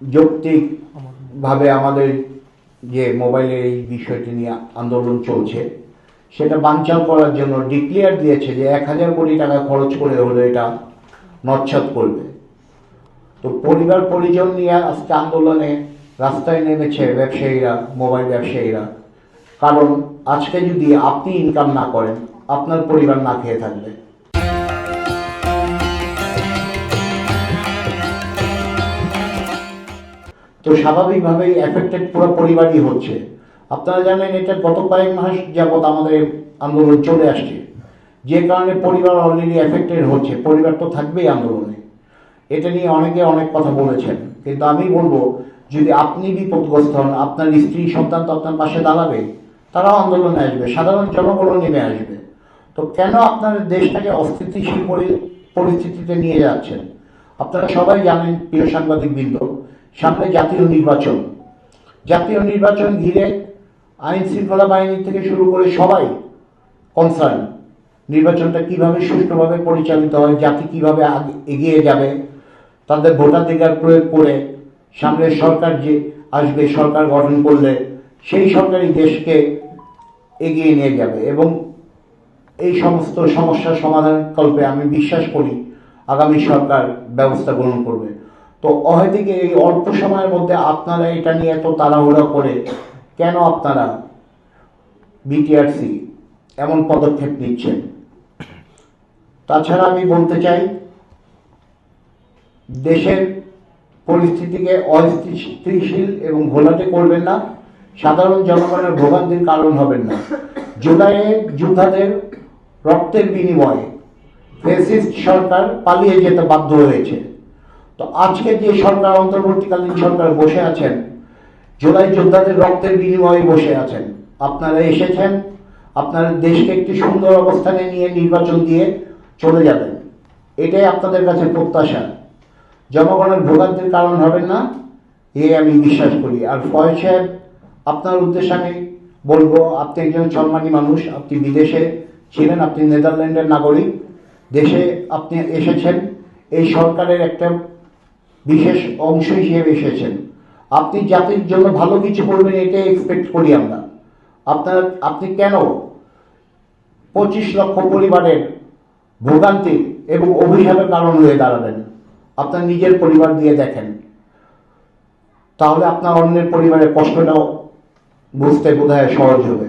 যৌক্তিকভাবে আমাদের যে মোবাইলের এই বিষয়টি নিয়ে আন্দোলন চলছে সেটা বানচাল করার জন্য ডিক্লেয়ার দিয়েছে যে 1000 কোটি টাকা খরচ করে হলে এটা নচ্ছাদ করবে। তো পরিবার পরিজন নিয়ে আজকে আন্দোলনে রাস্তায় নেমেছে ব্যবসায়ীরা, মোবাইল ব্যবসায়ীরা। কারণ আজকে যদি আপনি ইনকাম না করেন আপনার পরিবার না খেয়ে থাকবে। তো স্বাভাবিকভাবেই এফেক্টেড পুরো পরিবারই হচ্ছে। আপনারা জানেন এটা গত কয়েক মাস যাবৎ আমাদের আন্দোলন চলে আসছে, যে কারণে পরিবার অলরেডি এফেক্টেড হচ্ছে। পরিবার তো থাকবেই আন্দোলনে। এটা নিয়ে অনেকে অনেক কথা বলেছেন, কিন্তু আমি বলবো যদি আপনি বিপদগ্রস্ত হন আপনার স্ত্রী সন্তান তো আপনার পাশে দাঁড়াবে, তারাও আন্দোলনে আসবে, সাধারণ জনগণও নেমে আসবে। তো কেন আপনার দেশটাকে অস্থিতিশীল পরিস্থিতিতে নিয়ে যাচ্ছেন? আপনারা সবাই জানেন প্রিয় সাংবাদিকবৃন্দ, সামনে জাতীয় নির্বাচন ঘিরে আইন শৃঙ্খলা বাহিনী থেকে শুরু করে সবাই কনসার্ন নির্বাচনটা কিভাবে সুষ্ঠুভাবে পরিচালিত হয়, জাতি কিভাবে এগিয়ে যাবে, তাদের ভোটাধিকার প্রয়োগ করে সামনের সরকার যে আসবে, সরকার গঠন করলে সেই সরকারই দেশকে এগিয়ে নিয়ে যাবে। এবং এই সমস্ত সমস্যার সমাধান কল্পে আমি বিশ্বাস করি আগামী সরকার ব্যবস্থা গ্রহণ করবে। তো অহেতুক এই অল্প সময়ের মধ্যে আপনারা এটা নিয়ে এত তাড়াহুড়া করে কেন আপনারা বিটিআরসি এমন পদক্ষেপ নিচ্ছেন? তাছাড়া আমি বলতে চাই, দেশের পরিস্থিতিকে অস্থিতিশীল এবং ঘোলাটে করবেন না, সাধারণ জনগণের ভোগান্তির কারণ হবেন না। জুলাইয়ে যোদ্ধাদের রক্তের বিনিময়ে ফ্যাসিস্ট সরকার পালিয়ে যেতে বাধ্য হয়েছে। তো আজকে যে সরকার, অন্তর্বর্তীকালীন সরকার বসে আছেন, জুলাই যোদ্ধাদের রক্তের বিনিময়ে বসে আছেন। আপনারা এসেছেন, আপনারা দেশকে একটি সুন্দর অবস্থানে নিয়ে নির্বাচন দিয়ে চলে যাবেন, এটাই আপনাদের কাছে প্রত্যাশা। জনগণের ভোগান্তির কারণ হবেন না, আমি বিশ্বাস করি। আর ফয়েজ সাহেব, আপনার উদ্দেশ্যে আমি বলবো, আপনি একজন সম্মানী মানুষ, আপনি বিদেশে ছিলেন, আপনি নেদারল্যান্ডের নাগরিক, দেশে আপনি এসেছেন, এই সরকারের একটা বিশেষ অংশ হিসেবে এসেছেন। আপনি জাতির জন্য ভালো কিছু করবেন এটাই এক্সপেক্ট করি আমরা। আপনি কেন 25 লক্ষ পরিবারের ভোগান্তি এবং অভিশাপের কারণ হয়ে দাঁড়াবেন? আপনার নিজের পরিবার দিয়ে দেখেন, তাহলে আপনার অন্যের পরিবারের কষ্টটাও বুঝতে বোধহয় সহজ হবে।